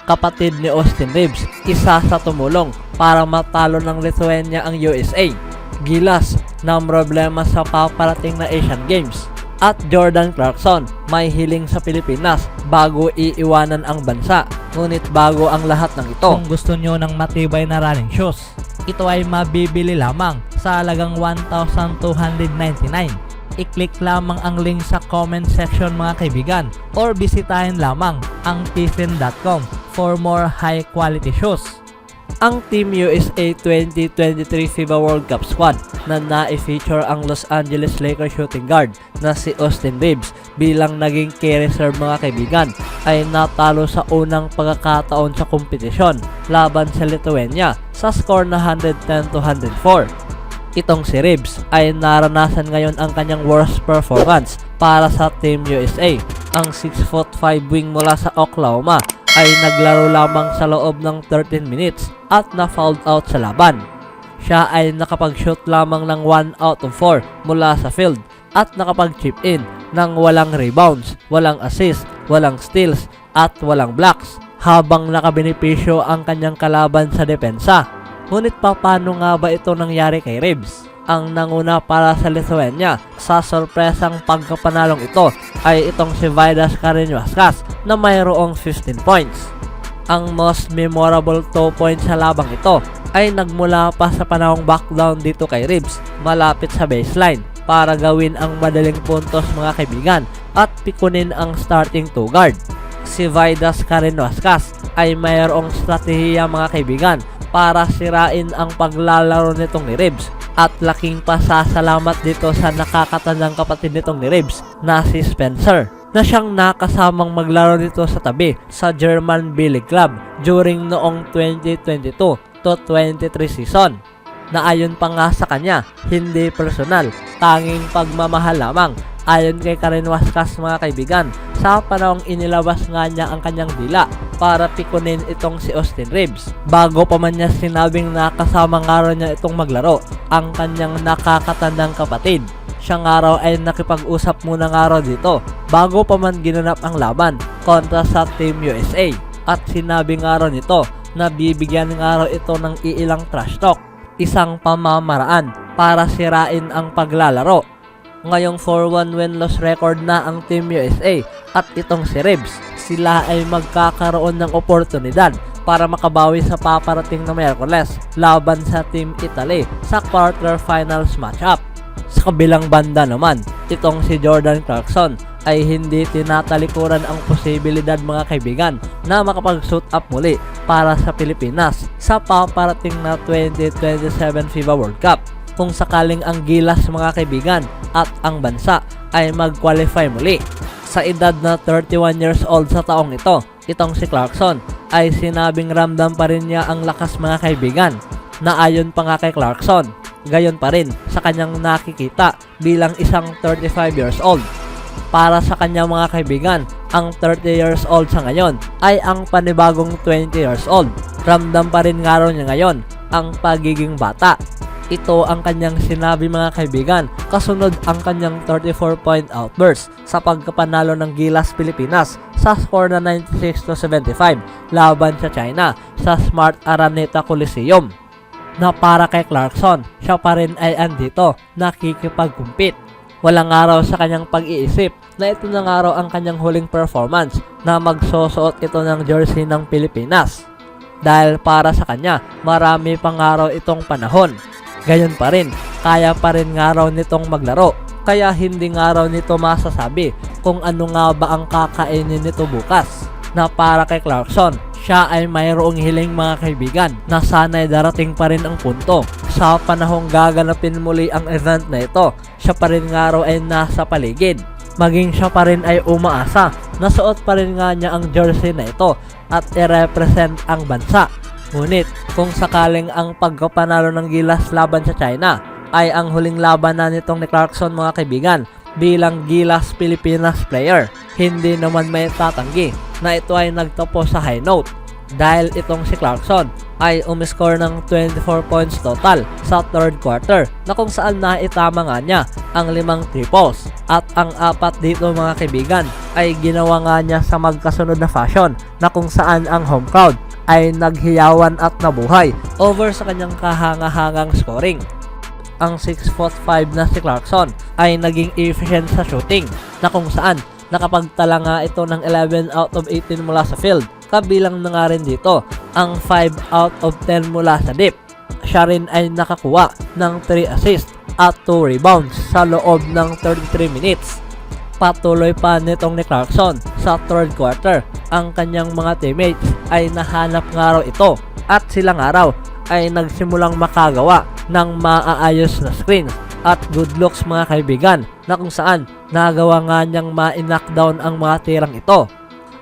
kapatid ni Austin Reeves, isa sa tumulong para matalo ng Lithuania ang USA. Gilas ng problema sa paparating na Asian Games. At Jordan Clarkson, may hiling sa Pilipinas bago iiwanan ang bansa. Ngunit bago ang lahat ng ito, kung gusto nyo ng matibay na running shoes, ito ay mabibili lamang sa halagang 1,299. I-click lamang ang link sa comment section mga kaibigan or bisitahin lamang ang tiffin.com for more high quality shoes. Ang Team USA 2023 FIBA World Cup squad na na-feature ang Los Angeles Lakers shooting guard na si Austin Reeves bilang naging key reserve mga kaibigan ay natalo sa unang pagkakataon sa kompetisyon laban sa Lithuania sa score na 110-104. Itong si Reeves ay naranasan ngayon ang kanyang worst performance para sa Team USA. Ang 6'5" wing mula sa Oklahoma ay naglaro lamang sa loob ng 13 minutes at na-fouled out sa laban. Siya ay nakapag-shoot lamang ng 1 out of 4 mula sa field at nakapag-chip in ng walang rebounds, walang assist, walang steals at walang blocks habang nakabenepisyo ang kanyang kalaban sa depensa. Ngunit paano nga ba ito nangyari kay Reeves? Ang nanguna para sa Lithuania sa sorpresang pagkapanalong ito ay itong si Vidas Kariņauskas na mayroong 15 points. Ang most memorable 2 points sa labang ito ay nagmula pa sa panahong backdown dito kay Reeves malapit sa baseline para gawin ang madaling puntos mga kaibigan at pikunin ang starting 2 guard. Si Vidas Kariņauskas ay mayroong strategiya mga kaibigan para sirain ang paglalaro nitong ni Reeves at laking pasasalamat dito sa nakakatandang kapatid nitong ni Reeves na si Spencer na siyang nakasamang maglaro nito sa tabi sa German B-League Club during noong 2022 to 23 season na ayon pa nga sa kanya, hindi personal, tanging pagmamahal lamang. Ayon kay Kariņauskas mga kaibigan, sa panahong inilabas nga niya ang kanyang dila para pikunin itong si Austin Reeves. Bago pa man niya sinabing nakasama nga raw niya itong maglaro, ang kanyang nakakatandang kapatid. Siya nga raw ay nakipag-usap muna nga raw dito bago pa man ginanap ang laban kontra sa Team USA. At sinabi nga raw nito na bibigyan nga raw ito ng iilang trash talk, isang pamamaraan para sirain ang paglalaro. Ngayong 4-1 win-loss record na ang Team USA at itong si Reeves, sila ay magkakaroon ng oportunidad para makabawi sa paparating na Miyerkules laban sa Team Italy sa quarterfinals matchup. Sa kabilang banda naman, itong si Jordan Clarkson ay hindi tinatalikuran ang posibilidad mga kaibigan na makapag-suit up muli para sa Pilipinas sa paparating na 2027 FIBA World Cup. Kung sakaling ang Gilas mga kaibigan at ang bansa ay mag-qualify muli. Sa edad na 31 years old sa taong ito, itong si Clarkson ay sinabing ramdam pa rin niya ang lakas mga kaibigan na ayon pa nga kay Clarkson, gayon pa rin sa kanyang nakikita bilang isang 35 years old. Para sa kanya mga kaibigan, ang 30 years old sa ngayon ay ang panibagong 20 years old. Ramdam pa rin nga raw niya ngayon ang pagiging bata. Ito ang kanyang sinabi mga kaibigan kasunod ang kanyang 34-point outburst sa pagkapanalo ng Gilas Pilipinas sa score na 96-75 laban sa China sa Smart Araneta Coliseum. Na para kay Clarkson, siya pa rin ay andito nakikipag-compete. Walang araw sa kanyang pag-iisip na ito na nga raw ang kanyang huling performance na magsusuot ito ng jersey ng Pilipinas. Dahil para sa kanya, marami pang araw itong panahon. Gayon pa rin, kaya pa rin nga raw nitong maglaro. Kaya hindi nga raw nito masasabi kung ano nga ba ang kakainin nito bukas. Na para kay Clarkson, siya ay mayroong hiling mga kaibigan na sana'y darating pa rin ang punto. Sa panahong gaganapin muli ang event na ito, siya pa rin nga raw ay nasa paligid. Maging siya pa rin ay umaasa na suot pa rin nga niya ang jersey na ito at i-represent ang bansa. Ngunit kung sakaling ang pagkapanalo ng Gilas laban sa China ay ang huling laban na nitong ni Clarkson mga kaibigan bilang Gilas Pilipinas player, hindi naman may tatanggi na ito ay nagtapos sa high note. dahil itong si Clarkson ay umiscore ng 24 points total sa third quarter na kung saan naitama nga niya ang 5 triples at ang 4 dito mga kaibigan ay ginawa nga niya sa magkasunod na fashion na kung saan ang home crowd ay naghiyawan at nabuhay over sa kanyang kahanga-hangang scoring. Ang 6'5" na si Clarkson ay naging efficient sa shooting na kung saan nakapagtala nga ito ng 11 out of 18 mula sa field. Kabilang na nga rin dito ang 5 out of 10 mula sa deep. Siya rin ay nakakuha ng 3 assists at 2 rebounds sa loob ng 33 minutes. Patuloy pa nitong ni Clarkson sa third quarter. Ang kanyang mga teammates ay nahanap nga raw ito at sila nga raw ay nagsimulang makagawa ng maaayos na screens at good looks mga kaibigan na kung saan nagawa nga niyang ma-knockdown ang mga tirang ito.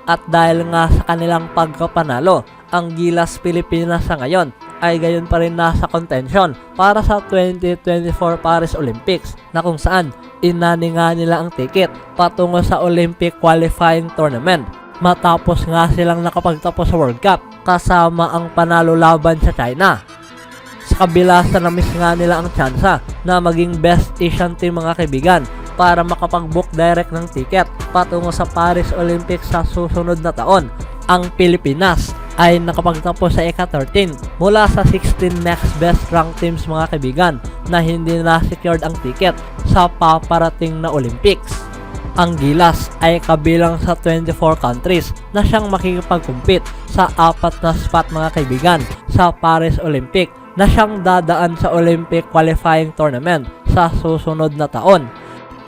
At dahil nga sa kanilang pagkapanalo, ang Gilas Pilipinas sa ngayon ay gayon pa rin nasa contention para sa 2024 Paris Olympics na kung saan inani nga nila ang ticket patungo sa Olympic qualifying tournament matapos nga silang nakapagtapos sa World Cup kasama ang panalo laban sa China. Sa kabila sa na-miss nga nila ang tsansa na maging best Asian team mga kaibigan para makapag-book direct ng ticket patungo sa Paris Olympics sa susunod na taon, ang Pilipinas ay nakapagtapos sa ika-13 mula sa 16 next best ranked teams mga kaibigan na hindi na-secured ang ticket sa paparating na Olympics. Ang Gilas ay kabilang sa 24 countries na siyang makikipag-compete sa 4 na spot mga kaibigan sa Paris Olympic na siyang dadaan sa Olympic qualifying tournament sa susunod na taon.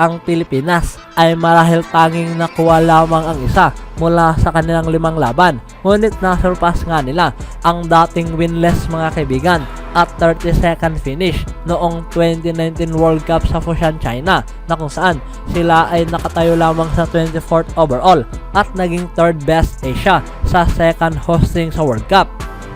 Ang Pilipinas ay marahil tanging nakuha lamang ang isa mula sa kanilang 5 laban, ngunit nasurpass nga nila ang dating winless mga kaibigan at 32nd finish noong 2019 World Cup sa Foshan, China na kung saan sila ay nakatayo lamang sa 24th overall at naging 3rd best Asia sa second hosting sa World Cup.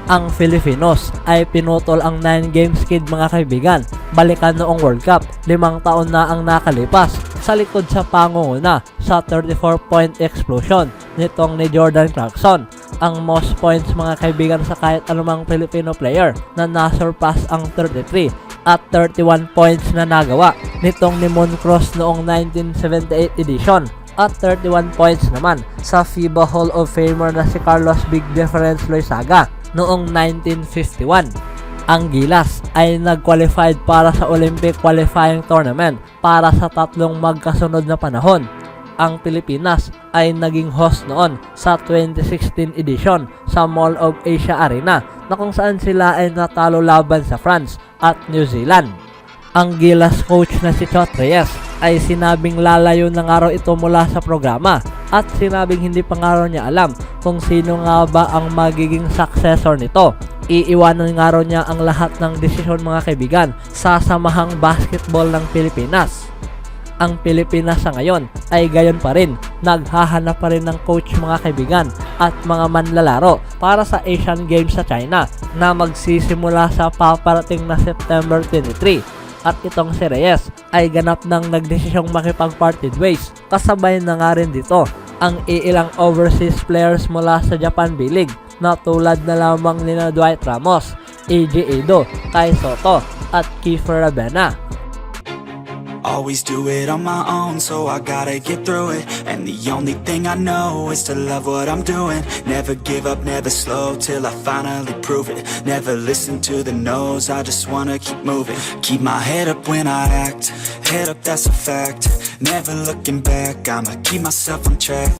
Ang Filipinos ay pinutol ang 9 game skid mga kaibigan balikan noong World Cup, 5 taon na ang nakalipas sa likod sa pangunguna sa 34-point explosion nitong ni Jordan Clarkson, ang most points mga kaibigan sa kahit anumang Filipino player na nasurpass ang 33 at 31 points na nagawa nitong ni Moon Cross noong 1978 edition at 31 points naman sa FIBA Hall of Famer na si Carlos Big Difference Loizaga noong 1951. Ang Gilas ay nag-qualified para sa Olympic qualifying tournament para sa 3 magkasunod na panahon. Ang Pilipinas ay naging host noon sa 2016 edition sa Mall of Asia Arena na kung saan sila ay natalo laban sa France at New Zealand. Ang Gilas coach na si Chot Reyes ay sinabing lalayo na nga raw ito mula sa programa at sinabing hindi pa nga raw niya alam kung sino nga ba ang magiging successor nito. Iiwanan nga raw niya ang lahat ng desisyon mga kaibigan sa Samahang Basketball ng Pilipinas. Ang Pilipinas sa ngayon ay gayon pa rin, naghahanap pa rin ng coach mga kaibigan at mga manlalaro para sa Asian Games sa China na magsisimula sa paparating na September 23. At itong si Reyes ay ganap nang nagdesisyong makipag-parted ways. Kasabay na nga rin dito ang iilang overseas players mula sa Japan B-League na tulad na lamang nina Dwight Ramos, AJ Edo, Kai Soto at Kiefer Rabena. Always do it on my own, so I gotta get through it. And the only thing I know is to love what I'm doing. Never give up, never slow, till I finally prove it. Never listen to the no's, I just wanna keep moving. Keep my head up when I act, head up, that's a fact. Never looking back, I'ma keep myself on track.